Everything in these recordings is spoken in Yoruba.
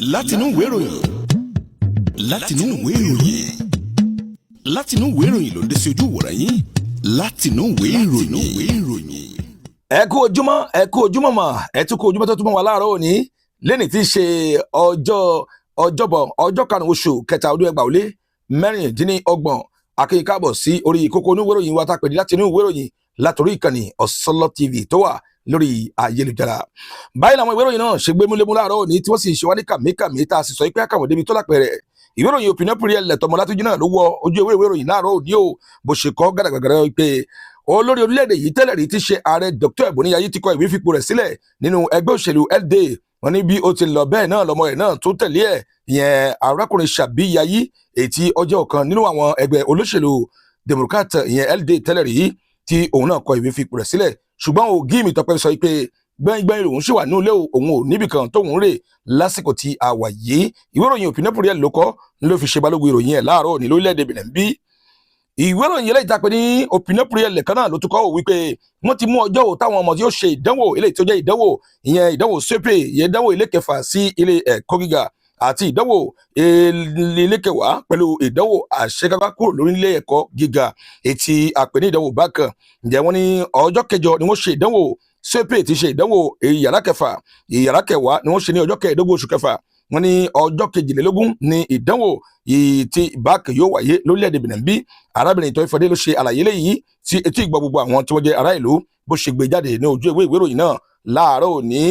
látinú ìwé ìròyìn látinú ìwé ìròyìn látinú ìwé ìròyìn ló ń dé sí ojú ìwòran yín látinú ìwé ìròyìn. ẹ kú ojúmọ́ mà ẹ tún kú ojúmọ́ tó túmọ̀ wà láàárọ̀ òní lẹ́ni tí í ṣe ọjọ́bọ̀ ọjọ́ karùn-ún oṣù kẹta ọdún 2026 akéyìn káàbọ̀ sí orí kókó oníwé ìròyìn wa tá a pè ní látinú ìwé ìròyìn látòrí ìkànnì Ọ̀sánlọ́ TV tó wà lórí ayélujára. Báyìí làwọn ìwé ìròyìn náà ṣe gbé múlẹ́mú láàárọ̀ òní tí wọ́n sì ṣe wá ní kàmíkàmí tá a sì sọ pé àkàwọ̀ débi tó lápẹ̀rẹ̀. Ìwé ìròyìn Opinion Period lẹ̀tọ́mọ látúnjú náà ló wọ ojú ìwé ìròyìn láàárọ̀ òní o bó ṣe kọ́ gàdàgàdà pé olórí orílẹ̀-èdè yìí tẹ́lẹ̀ rí ti ṣe ààrẹ Dr. Eboniyayi ti kọ ìwé fipò rẹ̀ sílẹ̀ nínú ẹgbẹ́ òṣèlú LD. Wọ́n ní bí ó ti lọ bẹ́ẹ̀ náà lọ́mọ ẹ̀ náà tó tẹ̀lé ẹ̀ ìyẹn arákùnrin Ṣàbí Yayi èyí ọjọ́ ọ̀kan nínú àwọn ẹgbẹ́ olóṣèlú Democrat ìyẹn LD tẹ́lẹ̀ rí tí òun náà kọ ìwé fipò rẹ̀ sílẹ̀ ṣùgbọ́n Ògìmì Tọ́pẹ́ sọ pé gbẹ́ngbẹ́ng lòun ṣì wà ní ilé òun ò níbìkan tóun rè lásìkò tí a wà yìí. Ìwé ìròyìn Opinion Period ló kọ ló fi ṣe balógun ìròyìn ẹ̀ láàárọ̀ ní lórílẹ̀‐èdè Benin bí. Ìwé ìròyìn eléyìí tá a pè ní Opinion Period lẹ́kan náà ló tún kọ́ wípé wọ́n ti mú ọjọ́ ò táwọn ọmọ tí ó ṣe ìdánwò eléyìí tó jẹ́ ìdánwò ìyẹn ìdánwò SEPE ìyẹn ìdánwò ilé kẹfà sí ilé ẹ̀kọ́ gíga àti ìdánwò ilé kẹwàá pẹ̀lú ìdánwò àṣekágbá kúrò lórí ilé ẹ̀kọ́ gíga ètí àpè ní ìdánwò bákan. Ǹjẹ́ wọ́n ní ọjọ́ kẹjọ ni wọ́n ṣe ìdánwò SEPE ti ṣe ìdánwò ìyàrá kẹfà ìyàrá kẹwàá ni wọ́n ṣe ní ọjọ́ kẹẹ̀ẹ́dógún oṣù kẹfà. Wọ́n ní ọjọ́ kejìlélógún ní ìdánwò tí bákan yóò wáyé lórílẹ̀‐èdè Benin bí. Arábìnrin tó ìfọdé ló ṣe àlàyé léyìí tí etí ìgbọ́ gbogbo àwọn tí wọ́n jẹ́ ará ìlú bó ṣe gbé jáde ní ojú ìwé ìròyìn náà láàárọ̀ òní.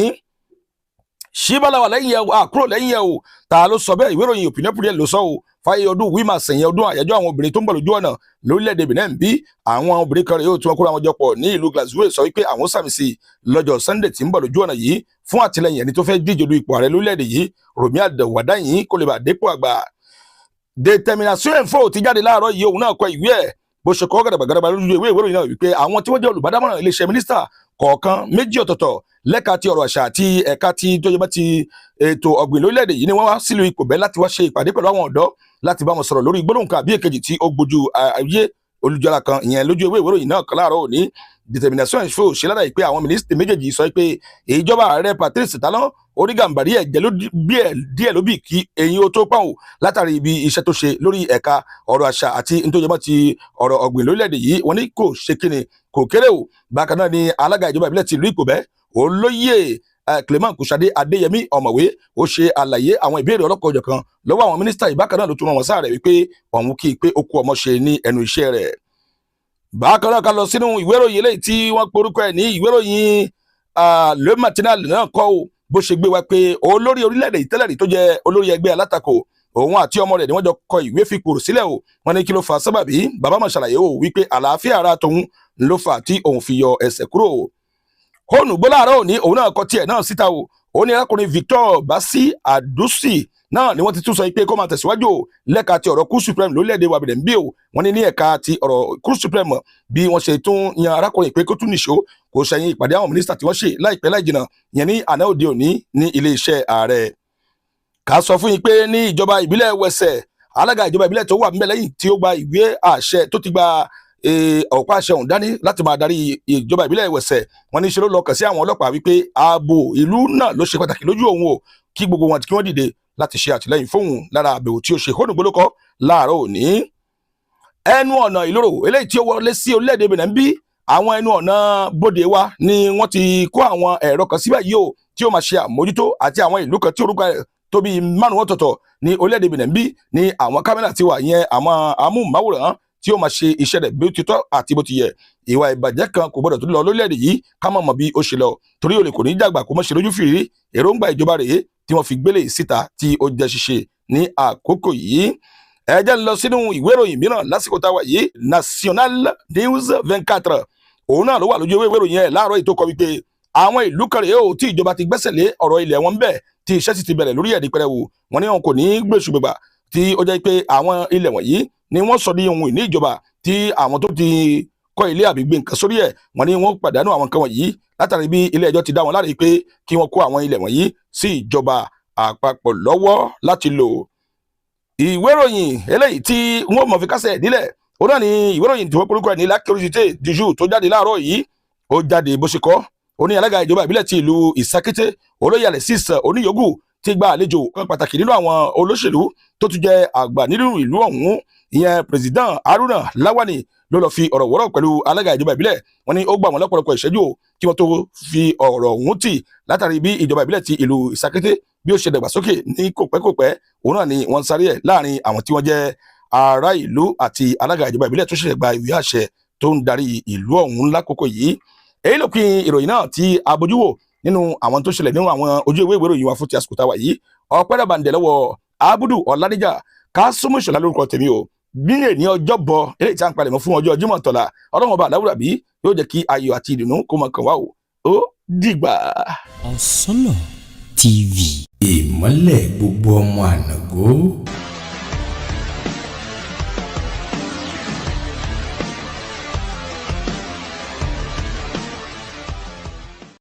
Ṣíbálàwà lẹ́yìn ẹ̀ àkúrò lẹ́yìn ẹ̀ o ta ló sọ bẹ́ẹ̀ ìwé ìròyìn Opinion Period ló sọ o fáyé ọdún wíìmà sẹ̀yìn ọdún àyájọ́ àwọn obìnrin tó ń bọ̀ lójú ọ̀nà lórílẹ̀‐èdè Benin bí. Àwọn obìnrin kan rèé ó tí wọ́n kóra wọn jọ pọ̀ ní ìlú Glasgow sọ wípé àwọn sàmì sí lọ́jọ́ Sunday tí ń bọ̀ lójú ọ̀nà yìí fún àtìlẹyìn ẹni tó fẹ́ díje du ipò ààrẹ lórílẹ̀‐èdè yìí Rọ̀mí Àwàdáyìn kó lè bà dépò àgbà. Determination Info ti jáde láàárọ̀ yìí òun náà kọ ìwé ẹ̀ bó ṣe kọ́ gàdàgbàgàdàgbà lójú ìwé ìròyìn náà wípé àwọn tí wọ́n jẹ́ olùbádámọ̀ràn iléeṣẹ́ mínísítà kọ̀ọ̀kan méjì ọ̀tọ̀ọ̀tọ̀ lẹ́ka ti ọ̀rọ̀ àṣà àti ẹ̀ka ti tó yẹ bá ti ètò ọ̀gbìn lórílẹ̀‐èdè yìí ni wọ́n wá sílùú Ìkòbẹ́ láti wá ṣe ìpàdé pẹ̀lú àwọn ọ̀dọ́ láti bá wọn sọ̀rọ̀ lórí gbólóhùn kan àbí èkejì tí ó gbójú ayé olùjọra kan ìyẹn lójú ìwé ìròyìn náà kan láàárọ̀ òní. Determination Info ṣe lára ìpè àwọn mínísítì méjèèjì sọ pé ìjọba ààrẹ Patrice Talon orígàmbàrí ẹ̀jẹ̀ díẹ̀ ló bì kí eyín ó tó pàwọ̀ látàrí ibi iṣẹ́ tó ṣe lórí ẹ̀ka ọ̀rọ̀ àṣà àti nítorí ti ọ̀rọ̀ ọ̀gbìn lórílẹ̀‐èdè yìí wọ́n ní kò ṣe kíni kò kéré o. Bákan náà ni alága ìjọba ìbílẹ̀ ti ìlú Ìkòbẹ́ olóyè Clement Kúṣadé Adéyẹmí ọ̀mọ̀wé ó ṣe àlàyé àwọn ìbéèrè ọlọ́kọ̀ọ́jọ̀ kan lọ́wọ́ àwọn mínísítà ìbákan náà ló tún wọn sáà rẹ̀ wípé òun kí i pé ó kú ọmọ ṣe ní ẹnu iṣẹ́ rẹ̀. Bákan náà ká lọ sínú ìwé ìròyìn eléyìí tí wọ́n porúkọ ẹ̀ ní ìwé ìròyìn Le Matinal náà kọ́ ò bó ṣe gbé wa pé olórí orílẹ̀-èdè ìtẹ́lẹ̀rí tó jẹ́ olórí ẹgbẹ́ alátakò òun àti ọmọ rẹ̀ ni wọ́n jọ kọ ìwé fipò sílẹ̀ o. Wọ́n ní kí ló fa sábàbí bàbá mọ̀ ṣàlàyé o wípé àlàáfíà ara tòun ló fà tí òun fi yọ ẹsẹ̀ kúrò. Hóònù gbólàárọ̀ òní òun náà kọ tiẹ̀ náà síta o. Ó ní arákùnrin Victor Basi Adusi náà ni wọ́n ti tún sọ pé kó máa tẹ̀síwájú o lẹ́ka ti ọ̀rọ̀ Court Supreme lórílẹ̀‐èdè wa Benin bí o. Wọ́n ní ẹ̀ka ti ọ̀rọ̀ Court Supreme bí wọ́n ṣe tún yan arákùnrin pé kó tún nìṣó kò ṣẹ̀yìn ìpàdé àwọn mínísítà tí wọ́n ṣe láìpẹ́ láìjìnà yẹn ní àná òde òní ní ilé-iṣẹ́ ààrẹ. Ká sọ fún yín pé ní ìjọba ìbílẹ̀ Wẹ̀sẹ̀ alága ìjọba ìbílẹ̀ tó wà ńbẹ̀ lẹ́yìn tí ó gba ìwé àṣẹ tó ti gba ọ̀pá àṣẹ ọ̀hún dání láti máa darí ìjọba ìbílẹ̀ Wẹ̀sẹ̀. Wọ́n ní ṣe ló lọ kàn sí àwọn ọlọ́pàá wípé ààbò ìlú náà ló ṣe pàtàkì lójú òun o kí gbogbo wọn kí wọ́n dìde láti ṣe àtìlẹ́yìn fóun lára àbẹ̀wò tí ó ṣe hónúgbólókọ láàárọ̀ òní. Ẹnu ọ̀nà ìloro eléyìí tí ó wọlé sí orílẹ̀-èdè Benin bí àwọn ẹnu ọ̀nà bóde wa ni wọ́n ti kó àwọn ẹ̀rọ kan síbẹ̀ yìí o tí ó máa ṣe àmójútó àti àwọn ìlú kan tí orúkọ rẹ̀ tó bí 5 ọ̀tọ̀ọ̀tọ̀ ní orílẹ̀-èdè Benin bí ní àwọn kámẹ́rà ti wà yẹn àwọn amóhùnmáwòrán tí ó máa ṣe iṣẹ́ rẹ̀ bí ó ti tọ́ àti bó ti yẹ. Ìwà ìbàjẹ́ kan kò gbọdọ̀ tó lọ lórílẹ̀-èdè yìí ká mọ̀ bí ó ṣe lọ torí olè kò ní dàgbà kó mọ̀ ṣe lójú fìrí èròǹgbà ìjọba rèé tí wọ́n fi gbélé síta tí ó jẹ́ ṣíṣe ní àkókò yìí. Ẹ jẹ́ lọ sínú ìwé ìròyìn mìíràn lásìkò táwa yìí National News 24 òun náà ló wà lójú ìwé ìròyìn ẹ̀ láàárọ̀ yìí tó kọ wípé àwọn ìlú kan rèé o tí ìjọba ti gbẹ́sẹ̀ lé ọ̀rọ̀ ilẹ̀ wọn bẹ́ẹ̀ tí iṣẹ́ sì ti bẹ̀rẹ̀ lórí ẹ̀dí pẹrẹwu. Wọ́n ní wọn kò ní gbèsùgbègbà tí ó jẹ́ pé àwọn ilẹ̀ wọ̀nyí ni wọ́n sọ ní ohun ìní ìjọba tí àwọn tó ti kọ́ ilé àbí gbé nǹkan sórí ẹ̀ wọ́n ní wọ́n pàdánù àwọn nǹkan wọ̀nyí látàrí bí ilé ẹjọ́ ti dá wọn láre pé kí wọ́n kó àwọn ilẹ̀ wọ̀nyí sí ìjọba àpapọ̀ lọ́wọ́ láti lò. Ìwé ìròyìn eléyìí tí wọ́n mọ̀ fi kásẹ̀ ìdílẹ̀ ó náà ní ìwé ìròyìn tí wọ́n porúkọ ẹ̀ ní La Curiosité du jour tó jáde láàárọ̀ yìí ó jáde bó ṣe kọ́ ó ní alága ìjọba ìbílẹ̀ ti ìlú Ìsákété olóyè Alexis Oníyògù ti gba àlejò kan pàtàkì nínú àwọn olóṣèlú tó tún jẹ́ àgbà nínú ìlú ọ̀hún, ìyẹn President Haruna Lawani ló lọ fi ọ̀rọ̀ wọ́rọ̀ pẹ̀lú alága ìjọba ìbílẹ̀. Wọ́n ní ó gbà wọ́n lọ́pọ̀lọpọ̀ ìṣẹ́jú kí wọ́n tó fi ọ̀rọ̀ ọ̀hún tì látàrí bí ìjọba ìbílẹ̀ ti ìlú Ìsakété bí ó ṣe dàgbàsókè ní kòpẹ́kòpẹ́. Òun náà ni wọ́n sáré ẹ̀ láàrin àwọn tí wọ́n jẹ́ ará ìlú àti alága ìjọba ìbílẹ̀ tó ṣẹ̀ṣẹ̀ gba ìwé àṣẹ tó ń darí ìlú ọ̀hún lákòókò yìí. Èyí ló pin ìròyìn náà tí a bójú wò nínú àwọn tó ṣẹlẹ̀ nínú àwọn ojú ìwé ìròyìn wa fún ti àsìkò táwa yìí. Ọpẹ́ dàbàǹdẹ̀ lọ́wọ́ Abudu Ọ̀làdíjà Kásùmù Ìṣọ̀lá lórúkọ tèmi o. Bí ní ọjọ́bọ̀ eléyìí tí a ń palẹ̀mọ́ fún ọjọ́ Jímọ̀ tọ̀la, Ọlọ́run ọba Aláwùrábí yóò jẹ́ kí ayọ̀ àti ìdùnnú kó máa kàn wá o. Ó dìgbà. Ọ̀sánlọ̀ TV. Ìmọ́lẹ̀ gbogbo ọmọ ànàgó.